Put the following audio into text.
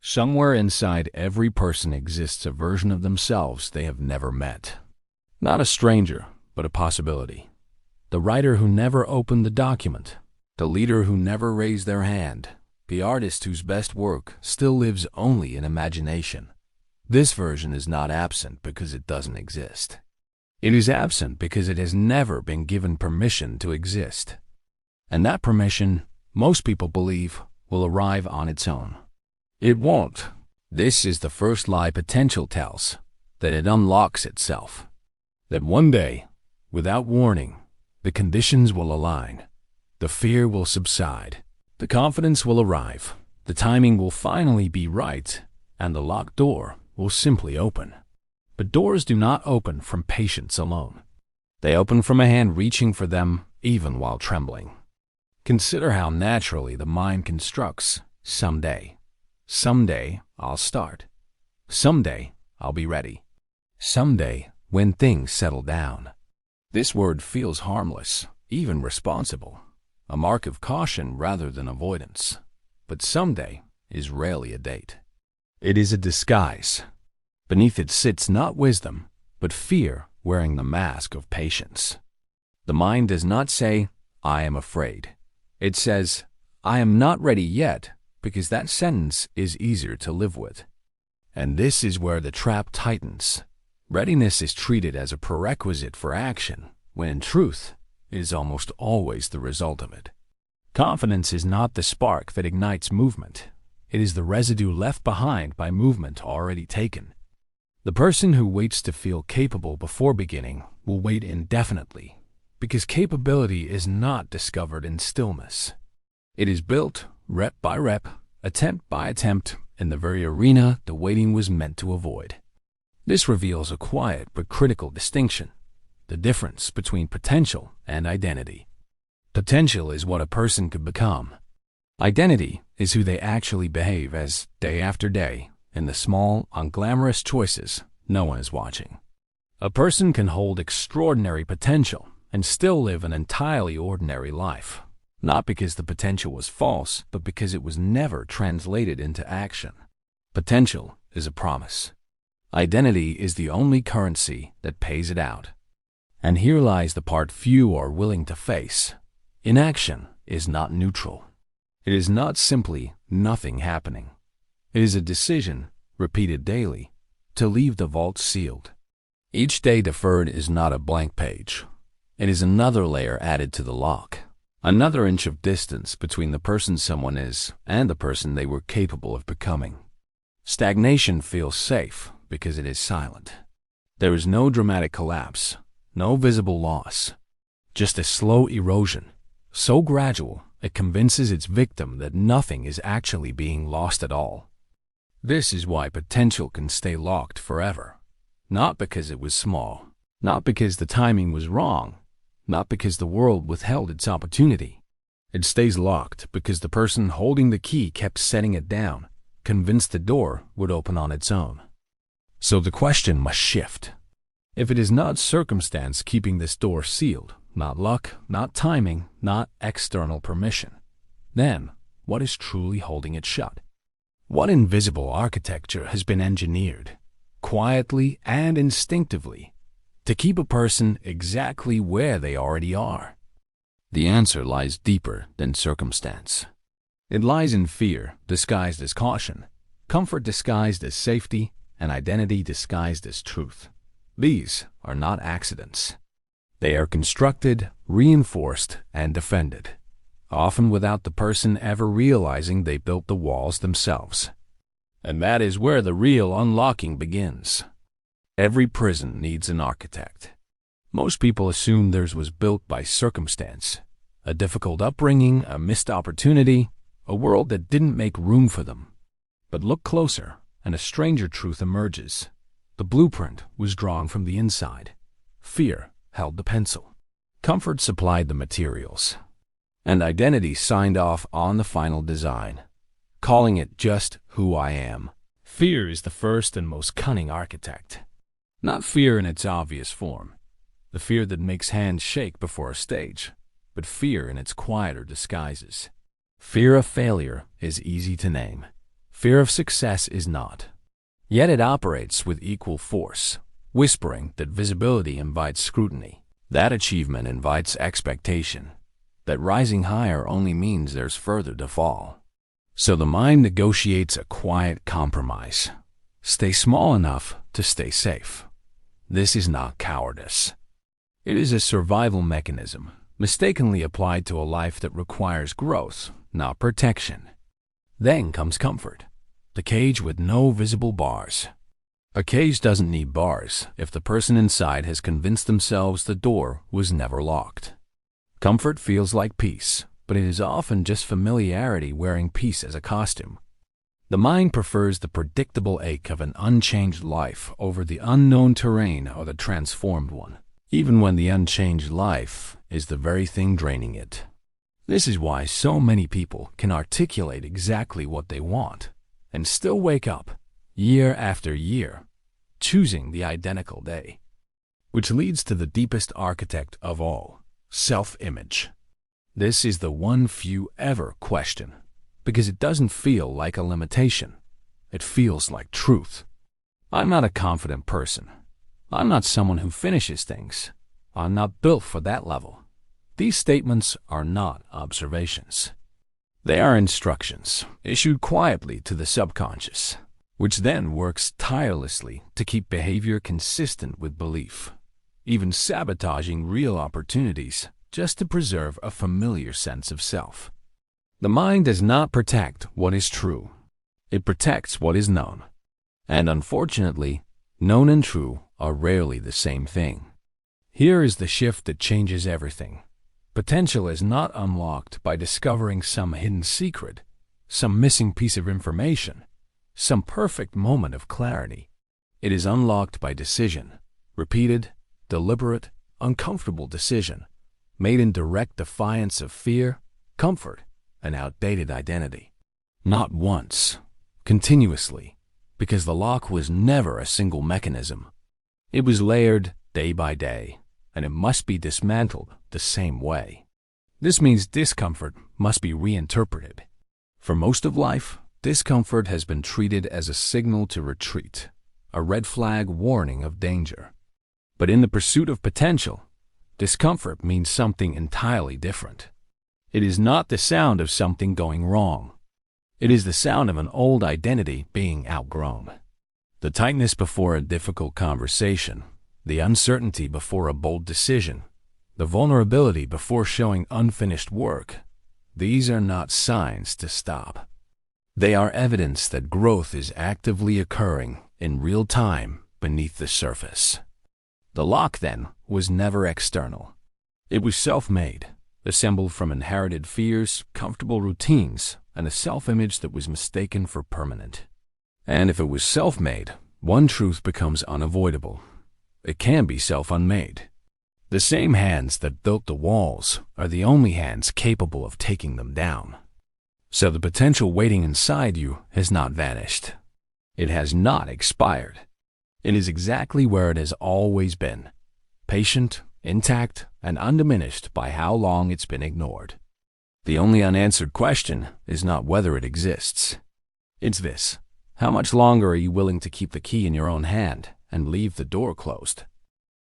Somewhere inside every person exists a version of themselves they have never met. Not a stranger, but a possibility. The writer who never opened the document, the leader who never raised their hand, the artist whose best work still lives only in imagination. This version is not absent because it doesn't exist. It is absent because it has never been given permission to exist. And that permission, most people believe, will arrive on its own. It won't. This is the first lie potential tells, that it unlocks itself. That one day, without warning, the conditions will align. The fear will subside. The confidence will arrive. The timing will finally be right, and the locked door will simply open. But doors do not open from patience alone. They open from a hand reaching for them even while trembling. Consider how naturally the mind constructs someday. Someday I'll start. Someday I'll be ready. Someday when things settle down. This word feels harmless, even responsible, a mark of caution rather than avoidance. But someday is rarely a date. It is a disguise. Beneath it sits not wisdom, but fear wearing the mask of patience. The mind does not say, I am afraid. It says, I am not ready yet, because that sentence is easier to live with. And this is where the trap tightens. Readiness is treated as a prerequisite for action, when in truth, it is almost always the result of it. Confidence is not the spark that ignites movement. It is the residue left behind by movement already taken. The person who waits to feel capable before beginning will wait indefinitely, because capability is not discovered in stillness. It is built, rep by rep, attempt by attempt, in the very arena the waiting was meant to avoid. This reveals a quiet but critical distinction, the difference between potential and identity. Potential is what a person could become. Identity is who they actually behave as day after day, in the small, unglamorous choices no one is watching. A person can hold extraordinary potential and still live an entirely ordinary life. Not because the potential was false, but because it was never translated into action. Potential is a promise. Identity is the only currency that pays it out. And here lies the part few are willing to face. Inaction is not neutral. It is not simply nothing happening. It is a decision, repeated daily, to leave the vault sealed. Each day deferred is not a blank page. It is another layer added to the lock. Another inch of distance between the person someone is and the person they were capable of becoming. Stagnation feels safe because it is silent. There is no dramatic collapse, no visible loss, just a slow erosion, so gradual it convinces its victim that nothing is actually being lost at all. This is why potential can stay locked forever. Not because it was small, not because the timing was wrong, not because the world withheld its opportunity. It stays locked because the person holding the key kept setting it down, convinced the door would open on its own. So the question must shift. If it is not circumstance keeping this door sealed, not luck, not timing, not external permission, then what is truly holding it shut? What invisible architecture has been engineered, quietly and instinctively, to keep a person exactly where they already are? The answer lies deeper than circumstance. It lies in fear disguised as caution, comfort disguised as safety, and identity disguised as truth. These are not accidents. They are constructed, reinforced, and defended, often without the person ever realizing they built the walls themselves. And that is where the real unlocking begins. Every prison needs an architect. Most people assume theirs was built by circumstance, a difficult upbringing, a missed opportunity, a world that didn't make room for them. But look closer, and a stranger truth emerges. The blueprint was drawn from the inside. Fear held the pencil. Comfort supplied the materials. And identity signed off on the final design, calling it just who I am. Fear is the first and most cunning architect. Not fear in its obvious form, the fear that makes hands shake before a stage, but fear in its quieter disguises. Fear of failure is easy to name. Fear of success is not. Yet it operates with equal force, whispering that visibility invites scrutiny, that achievement invites expectation, that rising higher only means there's further to fall. So the mind negotiates a quiet compromise. Stay small enough to stay safe. This is not cowardice. It is a survival mechanism, mistakenly applied to a life that requires growth, not protection. Then comes comfort, the cage with no visible bars. A cage doesn't need bars if the person inside has convinced themselves the door was never locked. Comfort feels like peace, but it is often just familiarity wearing peace as a costume. The mind prefers the predictable ache of an unchanged life over the unknown terrain or the transformed one, even when the unchanged life is the very thing draining it. This is why so many people can articulate exactly what they want and still wake up, year after year, choosing the identical day. Which leads to the deepest architect of all, self-image. This is the one few ever question, because it doesn't feel like a limitation. It feels like truth. I'm not a confident person. I'm not someone who finishes things. I'm not built for that level. These statements are not observations. They are instructions issued quietly to the subconscious, which then works tirelessly to keep behavior consistent with belief, even sabotaging real opportunities just to preserve a familiar sense of self. The mind does not protect what is true. It protects what is known. And unfortunately, known and true are rarely the same thing. Here is the shift that changes everything. Potential is not unlocked by discovering some hidden secret, some missing piece of information, some perfect moment of clarity. It is unlocked by decision, repeated, deliberate, uncomfortable decision, made in direct defiance of fear, comfort, and outdated identity. Not once, continuously, because the lock was never a single mechanism. It was layered day by day, and it must be dismantled the same way. This means discomfort must be reinterpreted. For most of life, discomfort has been treated as a signal to retreat, a red flag warning of danger. But in the pursuit of potential, discomfort means something entirely different. It is not the sound of something going wrong. It is the sound of an old identity being outgrown. The tightness before a difficult conversation, the uncertainty before a bold decision, the vulnerability before showing unfinished work, these are not signs to stop. They are evidence that growth is actively occurring in real time beneath the surface. The lock, then, was never external. It was self-made, assembled from inherited fears, comfortable routines, and a self-image that was mistaken for permanent. And if it was self-made, one truth becomes unavoidable. It can be self-unmade. The same hands that built the walls are the only hands capable of taking them down. So the potential waiting inside you has not vanished. It has not expired. It is exactly where it has always been, patient, intact, and undiminished by how long it's been ignored. The only unanswered question is not whether it exists. It's this: how much longer are you willing to keep the key in your own hand and leave the door closed?